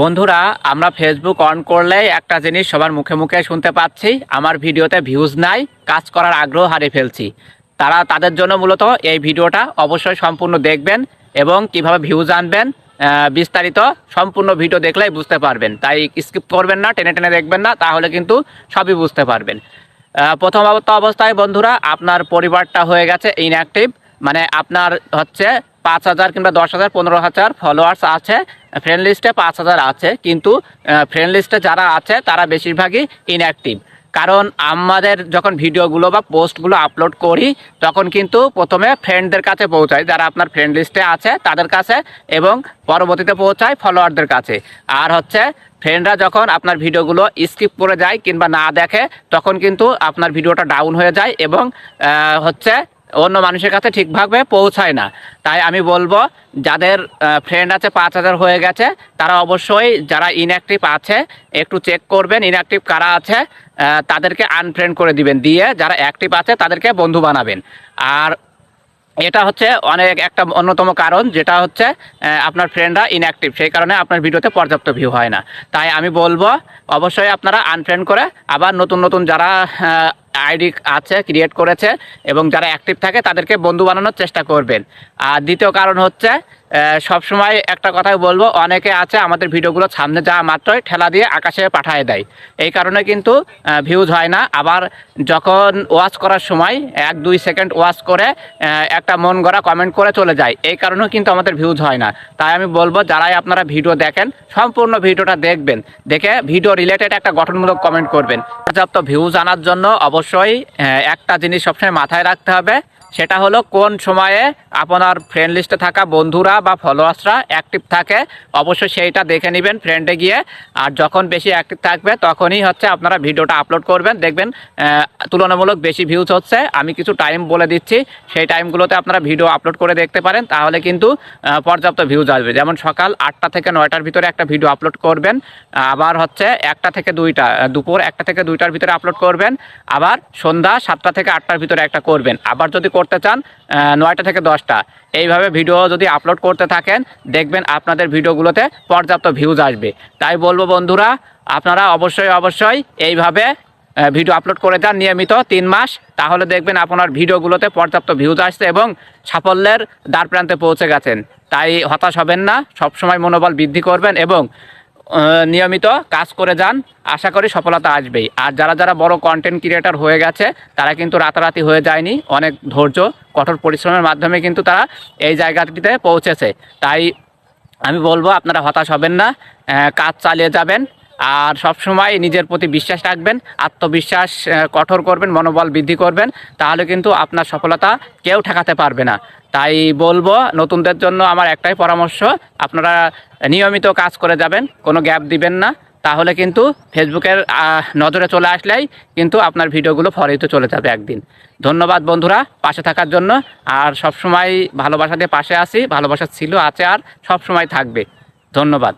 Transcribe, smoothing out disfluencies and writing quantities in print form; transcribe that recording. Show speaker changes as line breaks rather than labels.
বন্ধুরা, আমরা Facebook on করলেই একটা জিনিস সবার মুখে মুখে শুনতে পাচ্ছি, আমার ভিডিওতে ভিউজ নাই, কাজ করার আগ্রহ হারিয়ে ফেলছি। তাদের জন্য মূলত এই ভিডিওটা অবশ্যই সম্পূর্ণ দেখবেন এবং কিভাবে ভিউজ আনবেন বিস্তারিত সম্পূর্ণ ভিডিও দেখলেই বুঝতে পারবেন। তাই স্কিপ করবেন না, টেনে টেনে দেখবেন না, তাহলে কিন্তু সবই বুঝতে পারবেন। প্রথমত অবস্থায় বন্ধুরা, আপনার পরিবারটা হয়ে গেছে ইনঅ্যাক্টিভ, মানে আপনার হচ্ছে 5,000 কিংবা 10,000 15,000 ফলোয়ার্স আছে, ফ্রেন্ড লিস্টে 5,000 আছে, কিন্তু ফ্রেন্ড লিস্টে যারা আছে তারা বেশিরভাগই ইনঅ্যাক্টিভ। কারণ আমাদের যখন ভিডিওগুলো বা পোস্টগুলো আপলোড করি তখন কিন্তু প্রথমে ফ্রেন্ডদের কাছে পৌঁছায়, যারা আপনার ফ্রেন্ড লিস্টে আছে তাদের কাছে, এবং পরবর্তীতে পৌঁছায় ফলোয়ারদের কাছে। আর হচ্ছে ফ্রেন্ডরা যখন আপনার ভিডিওগুলো স্কিপ করে যায় কিংবা না দেখে, তখন কিন্তু আপনার ভিডিওটা ডাউন হয়ে যায় এবং হচ্ছে অন্য মানুষের কাছে ঠিকভাবে পৌঁছায় না। তাই আমি বলবো, যাদের ফ্রেন্ড আছে 5,000 হয়ে গেছে, তারা অবশ্যই যারা ইনঅ্যাক্টিভ আছে একটু চেক করবেন ইনঅ্যাক্টিভ কারা আছে, তাদেরকে আনফ্রেন্ড করে দিবেন, দিয়ে যারা অ্যাক্টিভ আছে তাদেরকে বন্ধু বানাবেন। আর এটা হচ্ছে অনেক একটা অন্যতম কারণ, যেটা হচ্ছে আপনার ফ্রেন্ডরা ইনঅ্যাক্টিভ, সেই কারণে আপনার ভিডিওতে পর্যাপ্ত ভিউ হয় না। তাই আমি বলবো অবশ্যই আপনারা আনফ্রেন্ড করে আবার নতুন নতুন যারা আইডি আছে ক্রিয়েট করেছে এবং যারা অ্যাক্টিভ থাকে তাদেরকে বন্ধু বানানোর চেষ্টা করবেন। আর দ্বিতীয় কারণ হচ্ছে, সবসময় একটা কথাই বলবো, অনেকে আছে আমাদের ভিডিওগুলো সামনে যাওয়া মাত্রই ঠেলা দিয়ে আকাশে পাঠিয়ে দেয়, এই কারণে কিন্তু ভিউজ হয় না। আবার যখন ওয়াচ করার সময় 1-2 সেকেন্ড ওয়াচ করে একটা মন গড়া কমেন্ট করে চলে যায়, এই কারণেও কিন্তু আমাদের ভিউজ হয় না। তাই আমি বলবো, যারাই আপনারা ভিডিও দেখেন সম্পূর্ণ ভিডিওটা দেখবেন, দেখে ভিডিও রিলেটেড একটা গঠনমূলক কমেন্ট করবেন। পর্যাপ্ত ভিউজ আনার জন্য অবশ্যই একটা জিনিস সবসময় মাথায় রাখতে হবে, সেটা হলো কোন সময়ে আপনার ফ্রেন্ড লিস্টে থাকা বন্ধুরা বা ফলোয়ার্সরা অ্যাক্টিভ থাকে, অবশ্যই সেইটা দেখে নেবেন ফ্রেন্ডে গিয়ে। আর যখন বেশি অ্যাক্টিভ থাকবে তখনই হচ্ছে আপনারা ভিডিওটা আপলোড করবেন, দেখবেন তুলনামূলক বেশি ভিউজ হচ্ছে। আমি কিছু টাইম বলে দিচ্ছি, সেই টাইমগুলোতে আপনারা ভিডিও আপলোড করে দেখতে পারেন, তাহলে কিন্তু পর্যাপ্ত ভিউজ আসবে। যেমন সকাল 8টা থেকে 9টার ভিতরে একটা ভিডিও আপলোড করবেন, আবার হচ্ছে 1টা থেকে 2টা, দুপুর 1টা থেকে 2টার ভিতরে আপলোড করবেন, আবার সন্ধ্যা 7টা থেকে 8টার ভিতরে একটা করবেন, আবার যদি করতে চান 9টা থেকে 10টা। এইভাবে ভিডিও যদি আপলোড করতে থাকেন, দেখবেন আপনাদের ভিডিওগুলোতে পর্যাপ্ত ভিউজ আসবে। তাই বলবো বন্ধুরা, আপনারা অবশ্যই এইভাবে ভিডিও আপলোড করে যান নিয়মিত 3 মাস, তাহলে দেখবেন আপনার ভিডিওগুলোতে পর্যাপ্ত ভিউজ আসছে এবং সাফল্যের দ্বার প্রান্তে পৌঁছে গেছেন। তাই হতাশ হবেন না, সবসময় মনোবল বৃদ্ধি করবেন এবং নিয়মিত কাজ করে যান, আশা করি সফলতা আসবেই। আর যারা যারা বড় কন্টেন্ট ক্রিয়েটর হয়ে গেছে, তারা কিন্তু রাতারাতি হয়ে যায়নি, অনেক ধৈর্য কঠোর পরিশ্রমের মাধ্যমে কিন্তু তারা এই জায়গাটিতে পৌঁছেছে। তাই আমি বলবো, আপনারা হতাশ হবেন না, কাজ চালিয়ে যাবেন, আর সবসময় নিজের প্রতি বিশ্বাস রাখবেন, আত্মবিশ্বাস কঠোর করবেন, মনোবল বৃদ্ধি করবেন, তাহলে কিন্তু আপনার সফলতা কেউ ঠেকাতে পারবে না। তাই বলবো, নতুনদের জন্য আমার একটাই পরামর্শ, আপনারা নিয়মিত কাজ করে যাবেন, কোনো গ্যাপ দিবেন না, তাহলে কিন্তু ফেসবুকের নজরে চলে আসলেই কিন্তু আপনার ভিডিওগুলো ফরিতে চলে যাবে একদিন। ধন্যবাদ বন্ধুরা পাশে থাকার জন্য, আর সবসময় ভালোবাসা দিয়ে পাশে আছি, ভালোবাসা ছিল, আছে, আর সবসময় থাকবে। ধন্যবাদ।